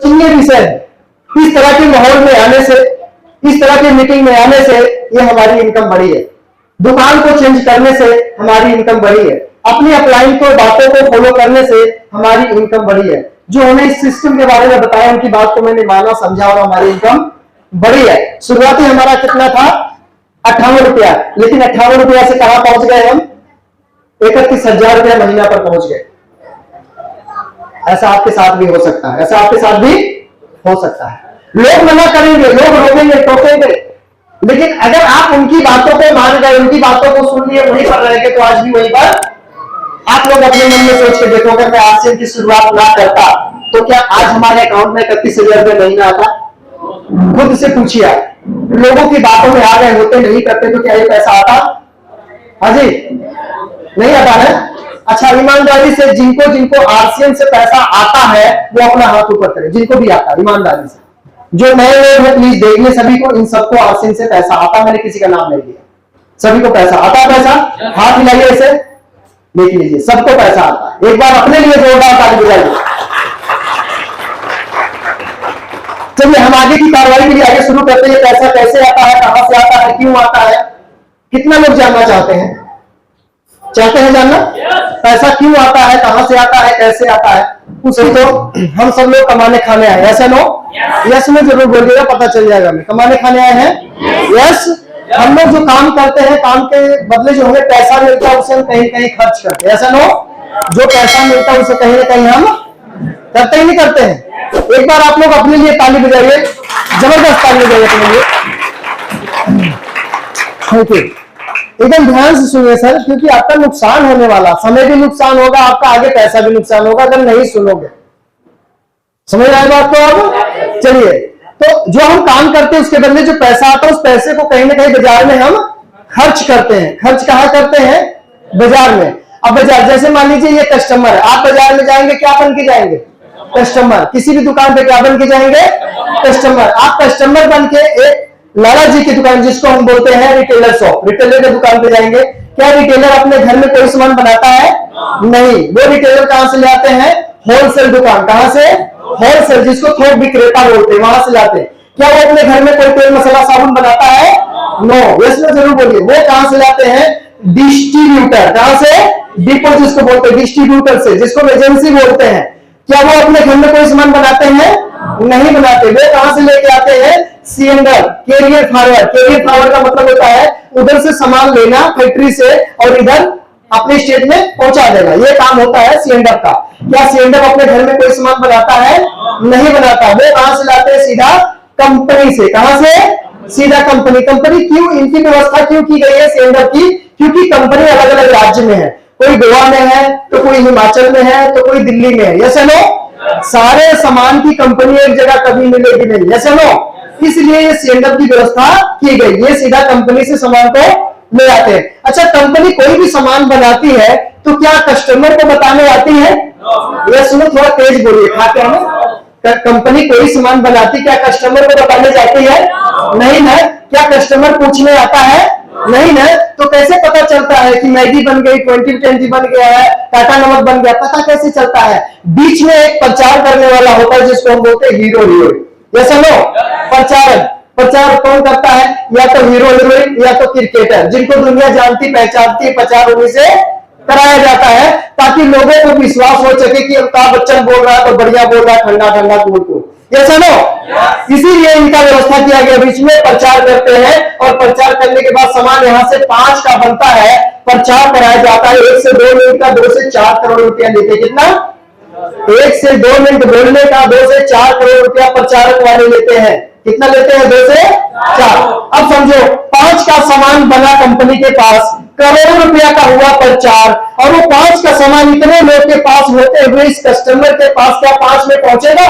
विषय इस तरह के माहौल में आने से, इस तरह की मीटिंग में आने से ये हमारी इनकम बढ़ी है। दुकान को चेंज करने से हमारी इनकम बढ़ी है। अपनी अपलाइन को, बातों को फॉलो करने से हमारी इनकम बढ़ी है। जो उन्हें इस सिस्टम के बारे में बताया उनकी बात को मैंने माना, समझा और हमारी इनकम बढ़ी है। शुरुआती हमारा कितना था? 58 रुपया, लेकिन 58 रुपया से कहां पहुंच गए हम? 31,000 रुपया महीना पर पहुंच गए। ऐसा आपके साथ भी हो सकता है, ऐसा आपके साथ भी हो सकता है। लोग मना करेंगे, लोग रोकेंगे, टोकेंगे, लेकिन अगर आप उनकी बातों को मान गए, उनकी बातों को सुन लिए, वहीं पर रहेंगे, तो आज भी वहीं पर आप लोग अपने मन में सोच के देखो, अगर मैं आज से इनकी शुरुआत ना करता तो क्या आज हमारे अकाउंट में 31,000 रुपये महीना आता? खुद से पूछिए। लोगों की बातों में आ गए होते, नहीं करते तो क्या ये पैसा आता? हाजी नहीं आता है। अच्छा, ईमानदारी से जिनको जिनको आरसीएम से पैसा आता है वो अपना हाथ ऊपर करें, जिनको भी आता है ईमानदारी से। जो नए लोग हैं प्लीज देख ले, सभी को, इन सबको आरसीएम से पैसा आता, मैंने किसी का नाम नहीं लिया, सभी को पैसा आता है। पैसा हाथ मिलाइए, ऐसे देख लीजिए, सबको पैसा आता है। एक बार अपने लिए जोरदार ताली बजाइए। चलिए हम आगे की कार्रवाई के लिए आगे शुरू करते हैं। पैसा कैसे आता है, कहां से आता है, क्यों आता है? कितना लोग जानना चाहते हैं? चाहते हैं जानना? पैसा क्यों आता है, कहां से आता है, कैसे आता है? उसे तो हम सब लोग कमाने खाने आए, ऐसा नो? यस में जरूर बोलिएगा, पता चल जाएगा। हमें कमाने खाने आए हैं। यस, हम लोग जो काम करते हैं, काम के बदले जो हमें पैसा मिलता है उसे हम कहीं कहीं खर्च करते हैं, ऐसा नो? जो पैसा मिलता है उसे कहीं ना कहीं हम करते ही नहीं करते हैं। एक बार आप लोग अपने लिए ताली बजाइए, जबरदस्त ताली बजाइए अपने लिए। Thank you. एकदम ध्यान से सुनिए सर, क्योंकि आपका नुकसान होने वाला, समय भी नुकसान होगा आपका, आगे पैसा भी नुकसान होगा अगर नहीं सुनोगे। समझ रहे हैं बात को? अब चलिए, तो जो हम काम करते हैं उसके बदले जो पैसा आता है उस पैसे को कहीं ना कहीं बाजार में हम खर्च करते हैं। खर्च कहाँ करते हैं? बाजार में। अब बाजार, जैसे मान लीजिए ये कस्टमर है, आप बाजार में जाएंगे, क्या बन के जाएंगे? कस्टमर। किसी भी दुकान पे क्या बन के जाएंगे? कस्टमर। आप कस्टमर बन के एक लाला जी की दुकान, जिसको हम बोलते हैं रिटेलर शॉप, रिटेलर की दुकान पे जाएंगे। क्या रिटेलर अपने घर में कोई सामान बनाता है? नहीं। वो रिटेलर कहां से ले आते हैं? होलसेल दुकान। कहां से? होलसेल, जिसको थोक विक्रेता बोलते हैं, वहां से लाते हैं। क्या वो अपने घर में कोई तेल मसाला साबुन बनाता है? नो। यस में जरूर बोलिए। वो कहां से लाते हैं? डिस्ट्रीब्यूटर। कहां से? डिपो जिसको बोलते हैं, डिस्ट्रीब्यूटर से, जिसको एजेंसी बोलते हैं। क्या वो अपने घर में कोई सामान बनाते हैं? नहीं बनाते। वे कहां से लेके आते हैं? सीएनडर, कैरियर फॉरवर्ड। कैरियर फॉरवर्ड का मतलब होता है उधर से सामान लेना फैक्ट्री से और इधर अपने स्टेट में पहुंचा देना, ये काम होता है सीएनडर का। क्या सीएनडर अपने घर में कोई सामान बनाता है? नहीं बनाता। वो कहां से लाते हैं? सीधा कंपनी से। कहां से? सीधा कंपनी। कंपनी क्यों, इनकी व्यवस्था क्यों की गई है सीएनडर की? क्योंकि कंपनी अलग अलग राज्य में है, कोई गोवा में है, तो कोई हिमाचल में है, तो कोई दिल्ली में है। Yes no? सारे सामान की कंपनी एक जगह कभी मिलेगी नहीं। Yes no? इसलिए ये सीएनडर की व्यवस्था की गई। ये सीधा कंपनी से सामान को ले आते हैं। अच्छा, कंपनी कोई भी सामान बनाती है तो क्या कस्टमर को बताने आती है? ये सुनो, थोड़ा तेज बोलिए, खाते हैं। कंपनी कोई सामान बनाती, क्या कस्टमर को बताने जाती है? नहीं ना। क्या कस्टमर पूछने आता है? नहीं ना। तो कैसे पता चलता है कि मैगी बन गई, 2020 बन गया है, टाटा नमक बन गया? पता कैसे चलता है? बीच में एक प्रचार करने वाला होता है जिसको हम बोलते हैं हीरो हीरोइन। जैसा लो प्रचार कौन करता है? या तो हीरो हीरोइन या तो क्रिकेटर, जिनको दुनिया जानती पहचानती है। प्रचार उन्हीं से कराया जाता है ताकि लोगों को विश्वास हो सके कि अमिताभ बच्चन बोल रहा है तो बढ़िया बोल रहा है, ठंडा ठंडा कूल कूल। जैसा नो? इसीलिए इनका व्यवस्था किया गया, बीच में प्रचार करते हैं और प्रचार करने के बाद सामान यहाँ से 5 का बनता है, प्रचार कराया जाता है। 1 से 2 मिनट का 2 से 4 करोड़ रुपया लेते। कितना? 1 से 2 मिनट बोलने का 2 से 4 करोड़ रुपया प्रचारक वाले लेते हैं। कितना लेते हैं? 2 से 4। अब समझो 5 का सामान बना कंपनी के पास, करोड़ों रुपया का हुआ प्रचार, और वो 5 का सामान इतने लोग के पास होते हुए इस कस्टमर के पास क्या 5 में पहुंचेगा?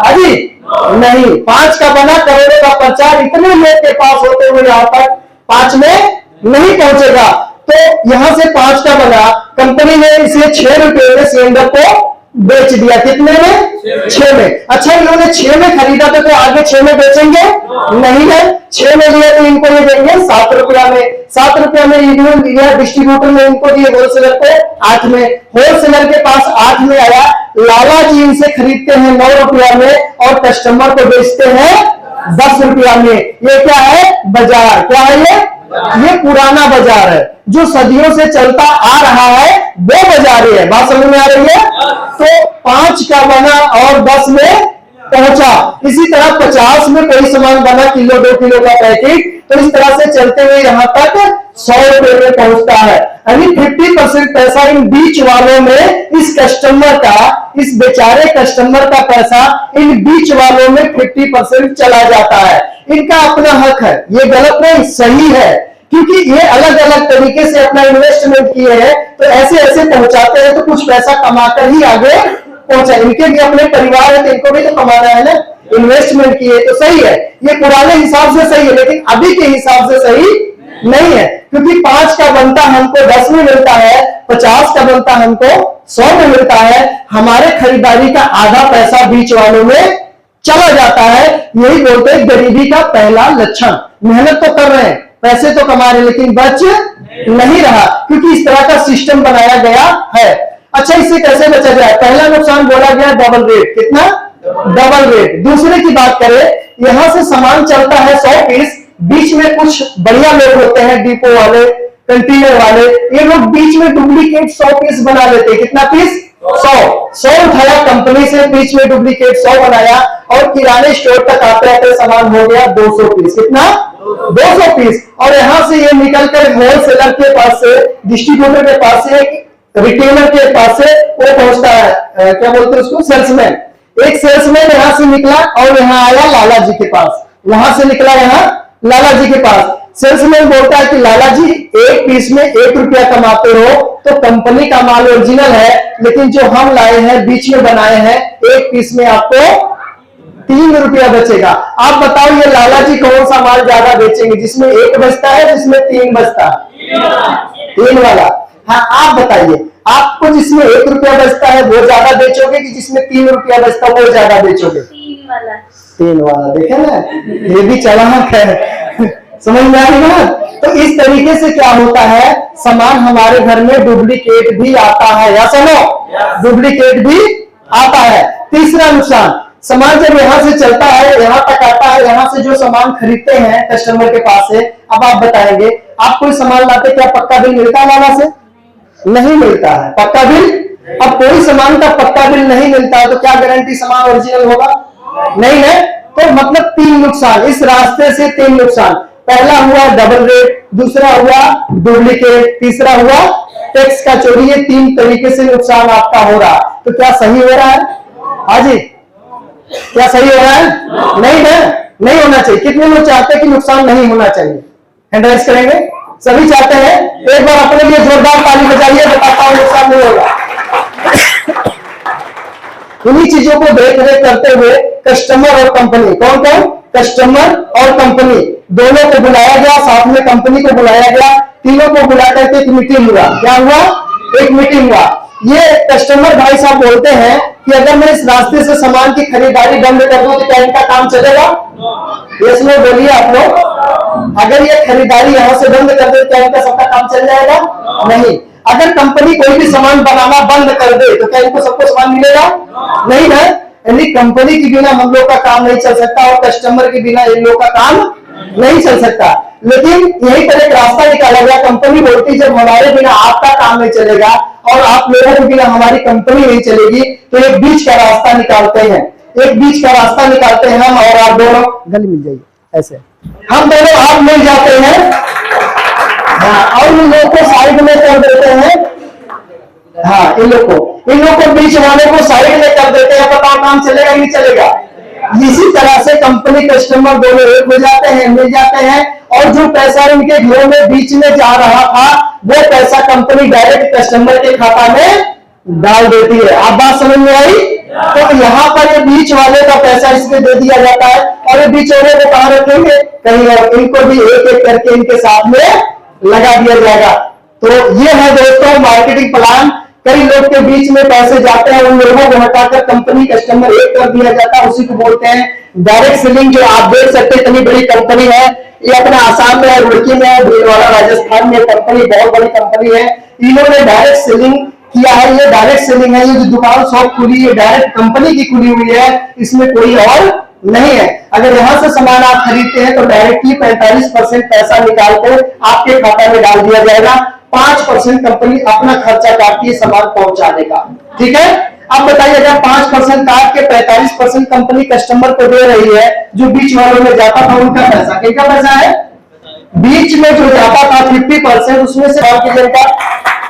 अजी नहीं। 5 का बना, करोड़ों का प्रचार, इतने लोग के पास होते हुए यहाँ तक 5 में नहीं पहुंचेगा। तो यहां से 5 का बना, कंपनी ने इसे 6 रुपए में सिलेंडर को बेच दिया। कितने में? 6 में। अच्छा, इन्होंने 6 में खरीदा तो आगे 6 में बेचेंगे नहीं है। 6 में लिया तो इनको ये देंगे 7 रुपया में। 7 रुपया में इन्होंने डिस्ट्रीब्यूटर ने इनको दिए होलसेलर को 8 में। होलसेलर के पास 8 में आया, लाला जी इनसे खरीदते हैं 9 रुपया में और कस्टमर को बेचते हैं 10 रुपया में। ये क्या है? बाजार। क्या है ये पुराना बाजार है, जो सदियों से चलता आ रहा है, वो बाजार है। बात समझ में आ रही है? तो 5 का बना और 10 में पहुंचा। इसी तरह 50 में कोई सामान बना, किलो 2 किलो का पैकेट, तो इस तरह से चलते हुए यहां तक 100 रुपए में पहुंचता है। यानी 50% पैसा इन बीच वालों में, इस कस्टमर का, इस बेचारे कस्टमर का पैसा इन बीच वालों में 50% चला जाता है। इनका अपना हक है, ये गलत नहीं, सही है, क्योंकि ये अलग अलग तरीके से अपना इन्वेस्टमेंट किए हैं, तो ऐसे ऐसे पहुंचाते हैं, तो कुछ पैसा कमाकर ही आगे पहुंचा। इनके भी अपने परिवार है, तो इनको भी तो कमाना है ना, इन्वेस्टमेंट किए तो सही है। ये पुराने हिसाब से सही है, लेकिन अभी के हिसाब से सही नहीं है, क्योंकि 5 का बनता हमको 10 में मिलता है, 50 का बनता हमको 100 में मिलता है। हमारे खरीदारी का आधा पैसा बीच वालों में चला जाता है। यही बोलते हैं गरीबी का पहला लक्षण। मेहनत तो कर रहे हैं, पैसे तो कमा रहे, लेकिन बच नहीं रहा, क्योंकि इस तरह का सिस्टम बनाया गया है। अच्छा, इससे कैसे बचा जाए? पहला नुकसान बोला गया डबल रेट। कितना? Double rate. दूसरे की बात करें, यहां से सामान चलता है 100 पीस, बीच में कुछ बढ़िया लोग होते हैं, डिपो वाले, कंटेनर वाले, ये लोग बीच में डुप्लीकेट 100 पीस बना लेते हैं। कितना पीस? 100 उठाया कंपनी से, बीच में डुप्लीकेट 100 बनाया, और किराने स्टोर तक आते आते सामान हो गया 200 पीस। कितना? 200 पीस। और यहां से ये निकलकर होलसेलर के पास से, डिस्ट्रीब्यूटर के पास से, रिटेलर के पास से वो पहुंचता है, क्या बोलते हैं उसको, सेल्समैन। एक सेल्समैन यहां से निकला और यहां आया लाला जी के पास, वहां से निकला यहां लाला जी के पास। सेल्समैन बोलता है कि लाला जी, एक पीस में 1 रुपया कमाते हो, तो कंपनी का माल ओरिजिनल है, लेकिन जो हम लाए हैं, बीच में बनाए हैं, एक पीस में आपको 3 रुपया बचेगा। आप बताओ, ये लाला जी कौन सा माल ज्यादा बेचेंगे, जिसमें 1 बचता है, जिसमें 3 बचता है? 3 वाला। हाँ, आप बताइए, आपको जिसमें 1 रुपया बचता है वो ज्यादा बेचोगे, कि जिसमें 3 रुपया बचता है वो ज्यादा बेचोगे? 3 वाला। 3 वाला। देखे ना, ये भी चालाक है। समझ में आ रही ना? तो इस तरीके से क्या होता है, सामान हमारे घर में डुप्लीकेट भी आता है, या सुनो, डुप्लीकेट भी आता है। तीसरा नुकसान, सामान जब यहां से चलता है, यहां तक आता है, यहां से जो सामान खरीदते हैं कस्टमर के पास से, अब आप बताएंगे, आप कोई सामान लाते, क्या पक्का बिल मिलता है लाला से? नहीं मिलता है पक्का बिल। अब कोई सामान का पक्का बिल नहीं मिलता है, तो क्या गारंटी सामान ओरिजिनल होगा? नहीं है। तो मतलब 3 नुकसान, इस रास्ते से 3 नुकसान। पहला हुआ डबल रेट, दूसरा हुआ डुप्लीकेट, तीसरा हुआ टैक्स का चोरी। ये 3 तरीके से नुकसान आपका हो रहा है। तो क्या सही हो रहा है? हाजी, क्या सही हो रहा है? नहीं है, नहीं होना चाहिए। कितने लोग चाहते हैं कि नुकसान नहीं होना चाहिए? हैंड राइज करेंगे। सभी चाहते हैं? एक बार अपने लिए जोरदार ताली बजाइए, बताता हूं नुकसान नहीं होगा। इन्हीं चीजों को देख रेख करते हुए कस्टमर और कंपनी, कौन कौन? कस्टमर और कंपनी दोनों को बुलाया गया, साथ में कंपनी को बुलाया गया, तीनों को बुला करके एक मीटिंग हुआ। क्या हुआ? एक मीटिंग हुआ। ये कस्टमर भाई साहब बोलते हैं कि अगर मैं इस रास्ते से सामान की खरीदारी बंद कर दूं तो क्या इनका काम चलेगा? यस नो बोलिए आप लोग। अगर ये खरीदारी यहां से बंद कर दे, क्या इनका सबका काम चल जाएगा? नहीं। अगर कंपनी कोई भी सामान बनाना बंद कर दे, तो क्या इनको सबको सामान मिलेगा? नहीं ना। यानी कंपनी के बिना हम लोग का काम नहीं चल सकता, और कस्टमर के बिना इन लोग का काम नहीं चल सकता। लेकिन यही पर एक रास्ता निकाला गया। कंपनी बोलती जब हमारे बिना आपका काम नहीं चलेगा और आप लोगों के बिना हमारी कंपनी नहीं चलेगी, तो एक बीच का रास्ता निकालते हैं। एक बीच का रास्ता निकालते हैं हम, और आप दोनों गली मिल जाइए, ऐसे हम दोनों आप मिल जाते हैं। हाँ, और इन लोगों को साइड में कर देते हैं। हाँ, इन लोग को बीच वाले को साइड में कर देते हैं। बताओ काम चलेगा नहीं चलेगा? इसी तरह से कंपनी कस्टमर दोनों एक हो जाते हैं, मिल जाते हैं, और जो पैसा इनके घरों में बीच में जा रहा था, वो पैसा कंपनी डायरेक्ट कस्टमर के खाता में डाल देती है। आप बात समझ में आई? तो यहाँ पर ये बीच वाले का पैसा इसमें दे दिया जाता है, और ये बीच वाले को कहां रखेंगे? कहीं और। इनको भी एक एक करके इनके साथ में लगा दिया जाएगा। तो ये है दोस्तों मार्केटिंग प्लान, कई लोग के बीच में पैसे जाते हैं, उन लोगों को हटाकर कंपनी कस्टमर एक कर दिया जाता है, उसी को बोलते हैं डायरेक्ट सेलिंग। जो आप देख सकते हैं इतनी बड़ी कंपनी है, ये अपना आसाम में है, रुड़की में है, भीलवाड़ा राजस्थान में कंपनी, बहुत बड़ी कंपनी है। इन्होंने डायरेक्ट सेलिंग किया है। ये डायरेक्ट सेलिंग है। ये जो दुकान शॉप खुली है डायरेक्ट कंपनी की खुली हुई है, इसमें कोई और नहीं है। अगर यहां से सामान आप खरीदते हैं तो डायरेक्टली 45% पैसा निकाल कर आपके खाता में डाल दिया जाएगा। 5% कंपनी अपना खर्चा काटती है सामान पहुंचाने का। ठीक है, अब बताइए अगर 5% काट के 45% कंपनी कस्टमर को दे रही है, जो बीच वालों में जाता था उनका पैसा, किसका पैसा है? बीच में जो जाता था 50%, उसमें से बाकी जनता